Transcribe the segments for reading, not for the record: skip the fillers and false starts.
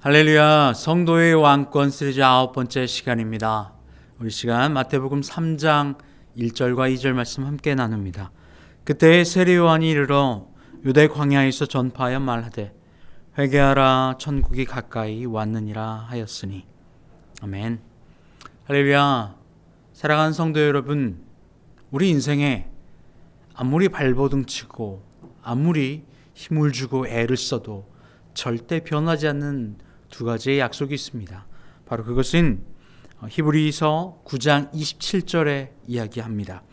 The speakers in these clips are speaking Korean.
할렐루야, 성도의 왕권 시리즈 9번째 시간입니다. 우리 시간 마태복음 3장 1절과 2절 말씀 함께 나눕니다. 그때 세례 요한이 이르러 유대 광야에서 전파하여 말하되 회개하라, 천국이 가까이 왔느니라 하였으니. 아멘. 할렐루야. 사랑하는 성도 여러분, 우리 인생에 아무리 발버둥 치고 아무리 힘을 주고 애를 써도 절대 변하지 않는 두 가지의 약속이 있습니다. 바로 그것은 히브리서 9장 27절에 이야기합니다.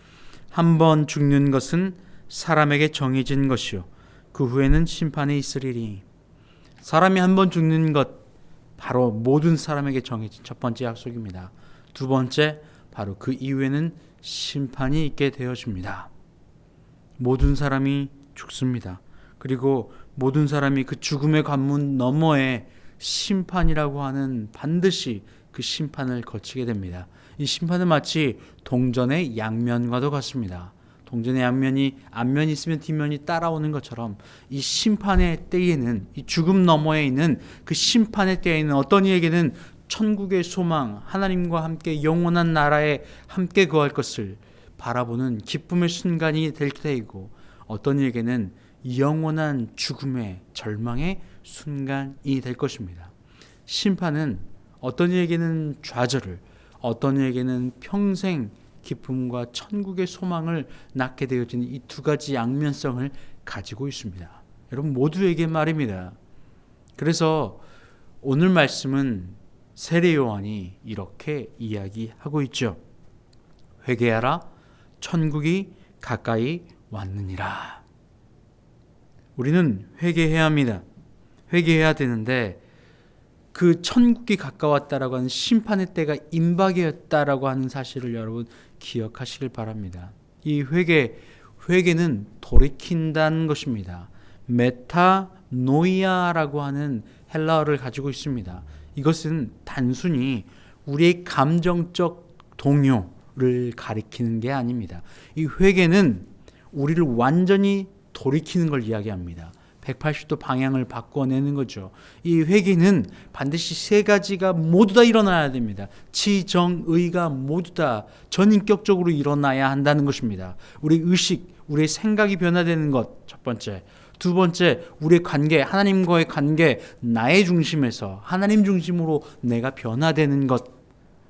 한 번 죽는 것은 사람에게 정해진 것이요 그 후에는 심판이 있으리니. 사람이 한 번 죽는 것, 바로 모든 사람에게 정해진 첫 번째 약속입니다. 두 번째, 바로 그 이후에는 심판이 있게 되어집니다. 모든 사람이 죽습니다. 그리고 모든 사람이 그 죽음의 관문 너머에 심판이라고 하는, 반드시 그 심판을 거치게 됩니다. 이 심판은 마치 동전의 양면과도 같습니다. 동전의 양면이 앞면이 있으면 뒷면이 따라오는 것처럼 이 심판의 때에는, 이 죽음 너머에 있는 그 심판의 때에는 어떤 이에게는 천국의 소망, 하나님과 함께 영원한 나라에 함께 거할 것을 바라보는 기쁨의 순간이 될 때이고, 어떤 이에게는 영원한 죽음의 절망의 순간이 될 것입니다. 심판은 어떤 이에게는 좌절을, 어떤 이에게는 평생 기쁨과 천국의 소망을 낳게 되어지는 이 두 가지 양면성을 가지고 있습니다. 여러분 모두에게 말입니다. 그래서 오늘 말씀은 세례 요한이 이렇게 이야기하고 있죠. 회개하라, 천국이 가까이 왔느니라. 우리는 회개해야 합니다. 회개해야 되는데 그 천국이 가까웠다라고 하는 심판의 때가 임박이었다라고 하는 사실을 여러분 기억하시길 바랍니다. 이 회개는 돌이킨다는 것입니다. 메타노이아라고 하는 헬라어를 가지고 있습니다. 이것은 단순히 우리의 감정적 동요를 가리키는 게 아닙니다. 이 회개는 우리를 완전히 돌이키는 걸 이야기합니다. 180도 방향을 바꿔내는 거죠. 이 회개는 반드시 세 가지가 모두 다 일어나야 됩니다. 지정의가 모두 다 전인격적으로 일어나야 한다는 것입니다. 우리 의식, 우리의 생각이 변화되는 것, 첫 번째. 두 번째, 우리의 관계, 하나님과의 관계, 나의 중심에서 하나님 중심으로 내가 변화되는 것.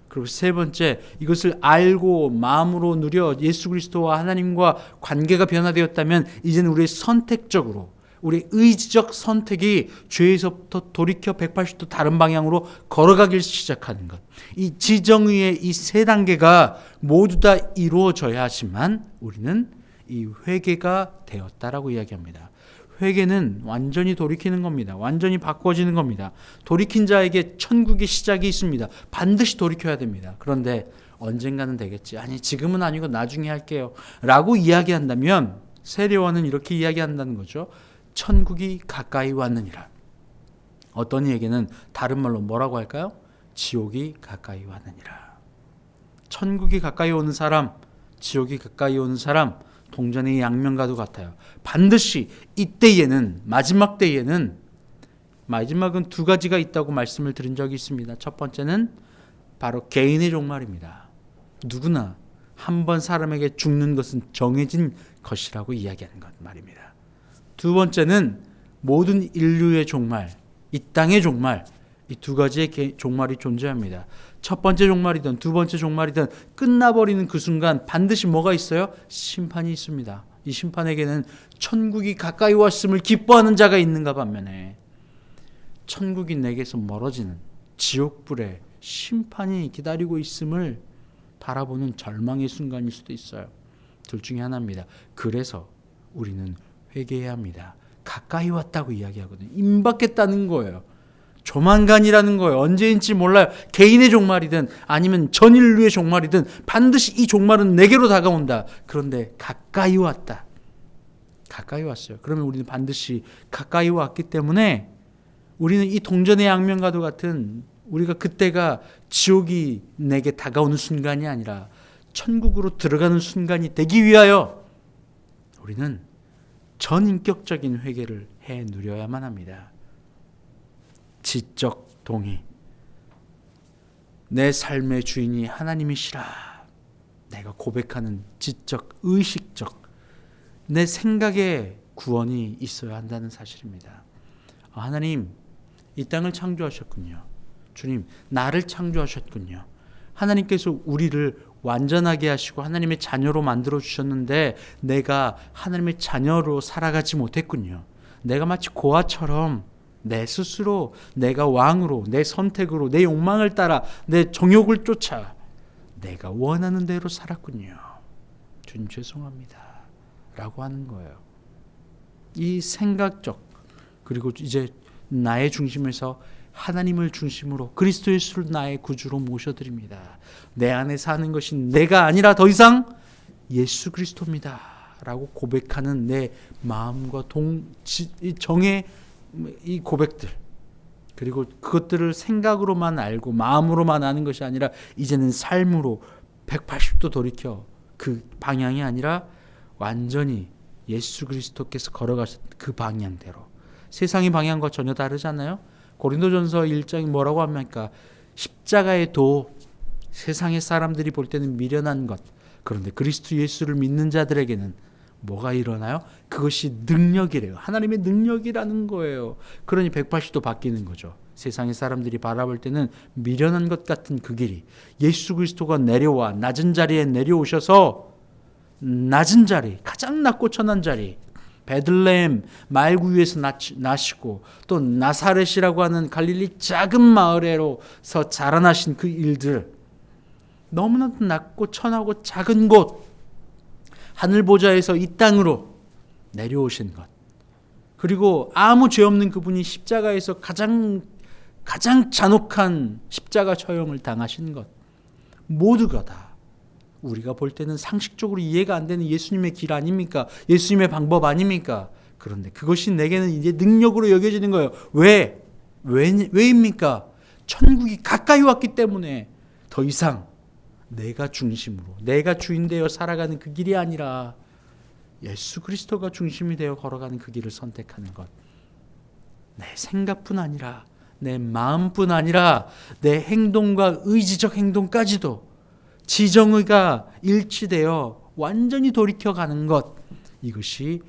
그리고 세 번째, 이것을 알고 마음으로 누려 예수 그리스도와 하나님과 관계가 변화되었다면 이제는 우리의 선택적으로, 우리의 의지적 선택이 죄에서부터 돌이켜 180도 다른 방향으로 걸어가길 시작하는 것. 이 지정의의 이 세 단계가 모두 다 이루어져야 하지만 우리는 이 회개가 되었다라고 이야기합니다. 회개는 완전히 돌이키는 겁니다. 완전히 바꿔지는 겁니다. 돌이킨 자에게 천국의 시작이 있습니다. 반드시 돌이켜야 됩니다. 그런데 언젠가는 되겠지. 아니 지금은 아니고 나중에 할게요 라고 이야기한다면 세례 요한은 이렇게 이야기한다는 거죠. 천국이 가까이 왔느니라. 어떤 이에게는 다른 말로 뭐라고 할까요? 지옥이 가까이 왔느니라. 천국이 가까이 오는 사람, 지옥이 가까이 오는 사람, 동전의 양면과도 같아요. 반드시 이때에는, 마지막 때에는, 마지막은 두 가지가 있다고 말씀을 드린 적이 있습니다. 첫 번째는 바로 개인의 종말입니다. 누구나 한 번 사람에게 죽는 것은 정해진 것이라고 이야기하는 것 말입니다. 두 번째는 모든 인류의 종말, 이 땅의 종말, 이 두 가지의 종말이 존재합니다. 첫 번째 종말이든 두 번째 종말이든 끝나버리는 그 순간 반드시 뭐가 있어요? 심판이 있습니다. 이 심판에게는 천국이 가까이 왔음을 기뻐하는 자가 있는가 반면에 천국이 내게서 멀어지는 지옥불에 심판이 기다리고 있음을 바라보는 절망의 순간일 수도 있어요. 둘 중에 하나입니다. 그래서 우리는 회개해야 합니다. 가까이 왔다고 이야기하거든요. 임박했다는 거예요. 조만간이라는 거예요. 언제인지 몰라요. 개인의 종말이든 아니면 전 인류의 종말이든 반드시 이 종말은 내게로 다가온다. 그런데 가까이 왔다. 가까이 왔어요. 그러면 우리는 반드시 가까이 왔기 때문에 우리는 이 동전의 양면과도 같은, 우리가 그때가 지옥이 내게 다가오는 순간이 아니라 천국으로 들어가는 순간이 되기 위하여 우리는 전인격적인 회개를 해 누려야만 합니다. 지적 동의. 내 삶의 주인이 하나님이시라. 내가 고백하는 지적, 의식적 내 생각에 구원이 있어야 한다는 사실입니다. 하나님, 이 땅을 창조하셨군요. 주님, 나를 창조하셨군요. 하나님께서 우리를 완전하게 하시고 하나님의 자녀로 만들어 주셨는데 내가 하나님의 자녀로 살아가지 못했군요. 내가 마치 고아처럼 내 스스로 내가 왕으로 내 선택으로 내 욕망을 따라 내 정욕을 쫓아 내가 원하는 대로 살았군요. 주님 죄송합니다 라고 하는 거예요. 이 생각적 그리고 이제 나의 중심에서 하나님을 중심으로 그리스도 예수를 나의 구주로 모셔드립니다. 내 안에 사는 것이 내가 아니라 더 이상 예수 그리스도입니다 라고 고백하는 내 마음과 정의 이 고백들, 그리고 그것들을 생각으로만 알고 마음으로만 아는 것이 아니라 이제는 삶으로 180도 돌이켜 그 방향이 아니라 완전히 예수 그리스도께서 걸어가신 그 방향대로. 세상의 방향과 전혀 다르잖아요. 고린도전서 1장이 뭐라고 합니까? 십자가의 도, 세상의 사람들이 볼 때는 미련한 것, 그런데 그리스도 예수를 믿는 자들에게는 뭐가 일어나요? 그것이 능력이래요. 하나님의 능력이라는 거예요. 그러니 180도 바뀌는 거죠. 세상의 사람들이 바라볼 때는 미련한 것 같은 그 길이 예수 그리스도가 내려와 낮은 자리에 내려오셔서 낮은 자리, 가장 낮고 천한 자리, 베들레헴 말구유에서 나시고 또 나사렛이라고 하는 갈릴리 작은 마을에서 자라나신 그 일들, 너무나도 낮고 천하고 작은 곳, 하늘 보좌에서 이 땅으로 내려오신 것, 그리고 아무 죄 없는 그분이 십자가에서 가장 잔혹한 십자가 처형을 당하신 것, 모두가 다 우리가 볼 때는 상식적으로 이해가 안 되는 예수님의 길 아닙니까? 예수님의 방법 아닙니까? 그런데 그것이 내게는 이제 능력으로 여겨지는 거예요. 왜입니까? 천국이 가까이 왔기 때문에 더 이상 내가 중심으로, 내가 주인 되어 살아가는 그 길이 아니라 예수 그리스도가 중심이 되어 걸어가는 그 길을 선택하는 것. 내 생각뿐 아니라 내 마음뿐 아니라 내 행동과 의지적 행동까지도 지정의가 일치되어 완전히 돌이켜가는 것, 이것이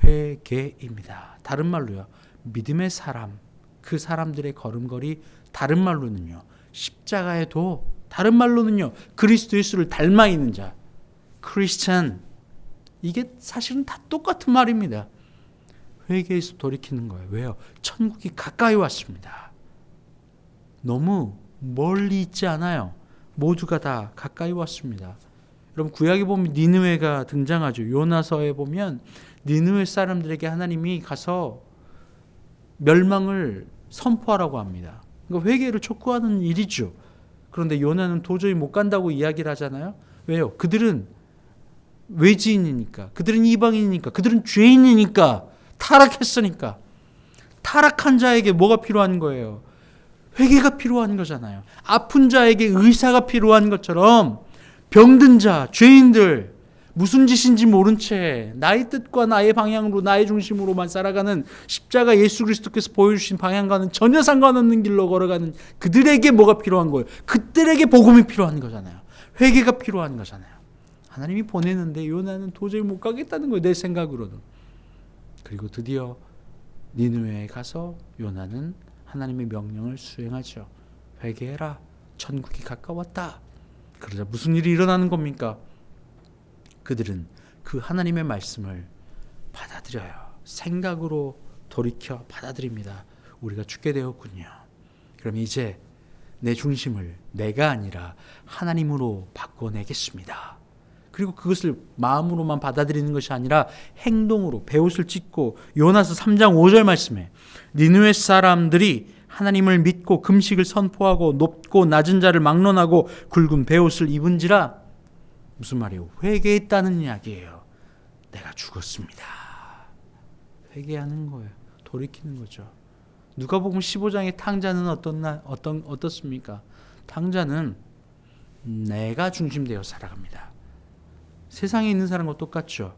회개입니다. 다른 말로요, 믿음의 사람, 그 사람들의 걸음걸이, 다른 말로는요 십자가의 도, 다른 말로는요 그리스도 예수를 닮아 있는 자, 크리스찬. 이게 사실은 다 똑같은 말입니다. 회개에서 돌이키는 거예요. 왜요? 천국이 가까이 왔습니다. 너무 멀리 있지 않아요. 모두가 다 가까이 왔습니다. 여러분, 구약에 보면 니느웨가 등장하죠. 요나서에 보면 니느웨 사람들에게 하나님이 가서 멸망을 선포하라고 합니다. 그러니까 회개를 촉구하는 일이죠. 그런데 요나는 도저히 못 간다고 이야기를 하잖아요. 왜요? 그들은 외지인이니까, 그들은 이방인이니까, 그들은 죄인이니까, 타락했으니까. 타락한 자에게 뭐가 필요한 거예요? 회개가 필요한 거잖아요. 아픈 자에게 의사가 필요한 것처럼 병든 자, 죄인들, 무슨 짓인지 모른 채 나의 뜻과 나의 방향으로, 나의 중심으로만 살아가는, 십자가 예수 그리스도께서 보여주신 방향과는 전혀 상관없는 길로 걸어가는 그들에게 뭐가 필요한 거예요? 그들에게 복음이 필요한 거잖아요. 회개가 필요한 거잖아요. 하나님이 보내는데 요나는 도저히 못 가겠다는 거예요, 내 생각으로는. 그리고 드디어 니느웨에 가서 요나는 하나님의 명령을 수행하죠. 회개해라, 천국이 가까웠다. 그러자 무슨 일이 일어나는 겁니까? 그들은 그 하나님의 말씀을 받아들여요. 생각으로 돌이켜 받아들입니다. 우리가 죽게 되었군요. 그럼 이제 내 중심을 내가 아니라 하나님으로 바꿔내겠습니다. 그리고 그것을 마음으로만 받아들이는 것이 아니라 행동으로 베옷을 찢고, 요나서 3장 5절 말씀에 니느웨 사람들이 하나님을 믿고 금식을 선포하고 높고 낮은 자를 막론하고 굵은 베옷을 입은지라. 무슨 말이에요? 회개했다는 이야기예요. 내가 죽었습니다. 회개하는 거예요. 돌이키는 거죠. 누가복음 15장의 탕자는 어떻습니까? 탕자는 내가 중심되어 살아갑니다. 세상에 있는 사람과 똑같죠.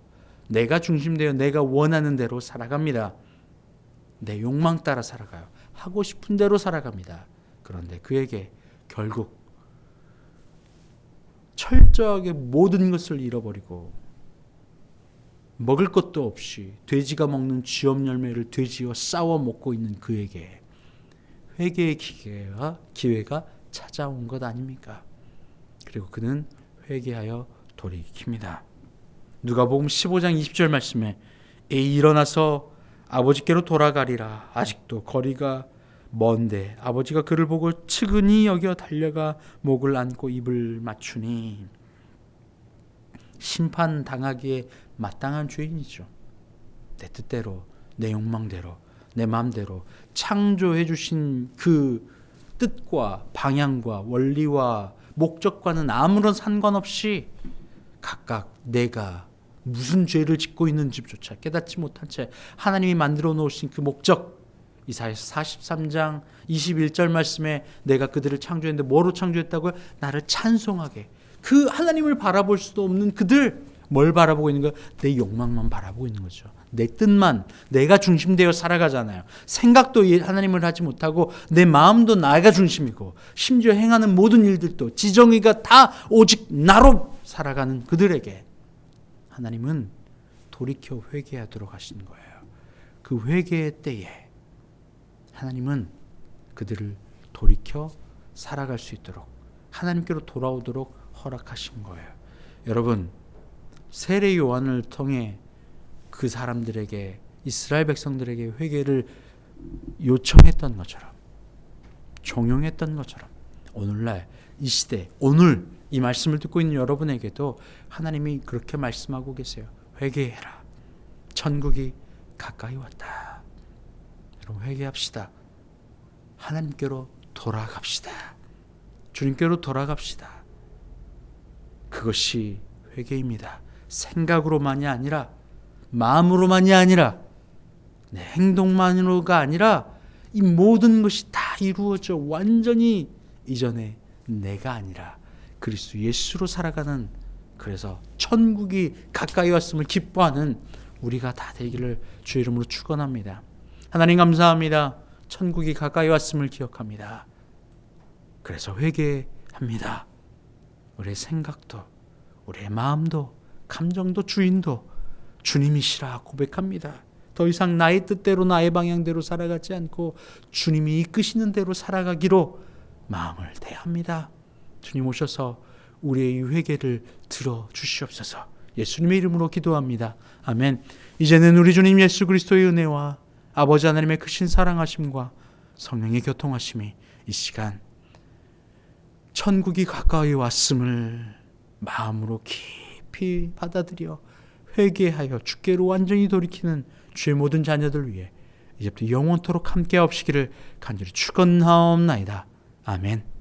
내가 중심되어 내가 원하는 대로 살아갑니다. 내 욕망 따라 살아가요. 하고 싶은 대로 살아갑니다. 그런데 그에게 결국 철저하게 모든 것을 잃어버리고 먹을 것도 없이 돼지가 먹는 쥐업 열매를 돼지와 싸워 먹고 있는 그에게 회개의 기회가 찾아온 것 아닙니까? 그리고 그는 회개하여 돌이킵니다. 누가복음 15장 20절 말씀에 일어나서 아버지께로 돌아가리라. 아직도 거리가 먼데 아버지가 그를 보고 측은히 여겨 달려가 목을 안고 입을 맞추니 심판당하기에 마땅한 죄인이죠. 내 뜻대로, 내 욕망대로, 내 마음대로 창조해 주신 그 뜻과 방향과 원리와 목적과는 아무런 상관없이 각각 내가 무슨 죄를 짓고 있는지조차 깨닫지 못한 채 하나님이 만들어 놓으신 그 목적, 이사야서 43장 21절 말씀에 내가 그들을 창조했는데 뭐로 창조했다고요? 나를 찬송하게. 그 하나님을 바라볼 수도 없는 그들, 뭘 바라보고 있는 거야? 내 욕망만 바라보고 있는 거죠. 내 뜻만, 내가 중심되어 살아가잖아요. 생각도 하나님을 하지 못하고 내 마음도 나가 중심이고 심지어 행하는 모든 일들도 지정의가 다 오직 나로 살아가는 그들에게 하나님은 돌이켜 회개하도록 하신 거예요. 그 회개의 때에 하나님은 그들을 돌이켜 살아갈 수 있도록 하나님께로 돌아오도록 허락하신 거예요. 여러분, 세례 요한을 통해 그 사람들에게, 이스라엘 백성들에게 회개를 요청했던 것처럼, 종용했던 것처럼 오늘날 이 시대, 오늘 이 말씀을 듣고 있는 여러분에게도 하나님이 그렇게 말씀하고 계세요. 회개해라. 천국이 가까이 왔다. 여러분, 회개합시다. 하나님께로 돌아갑시다. 주님께로 돌아갑시다. 그것이 회개입니다. 생각으로만이 아니라, 마음으로만이 아니라, 내 행동만으로가 아니라 이 모든 것이 다 이루어져 완전히 이전에 내가 아니라 그리스도 예수로 살아가는, 그래서 천국이 가까이 왔음을 기뻐하는 우리가 다 되기를 주의 이름으로 축원합니다. 하나님 감사합니다. 천국이 가까이 왔음을 기억합니다. 그래서 회개합니다. 우리의 생각도, 우리의 마음도, 감정도, 주인도 주님이시라 고백합니다. 더 이상 나의 뜻대로, 나의 방향대로 살아가지 않고 주님이 이끄시는 대로 살아가기로 마음을 다합니다. 주님 오셔서 우리의 이 회개를 들어주시옵소서. 예수님의 이름으로 기도합니다. 아멘. 이제는 우리 주님 예수 그리스도의 은혜와 아버지 하나님의 크신 사랑하심과 성령의 교통하심이 이 시간 천국이 가까이 왔음을 마음으로 깊이 받아들여 회개하여 주께로 완전히 돌이키는 주의 모든 자녀들 위해 이제부터 영원토록 함께 하옵시기를 간절히 축원하옵나이다. 아멘.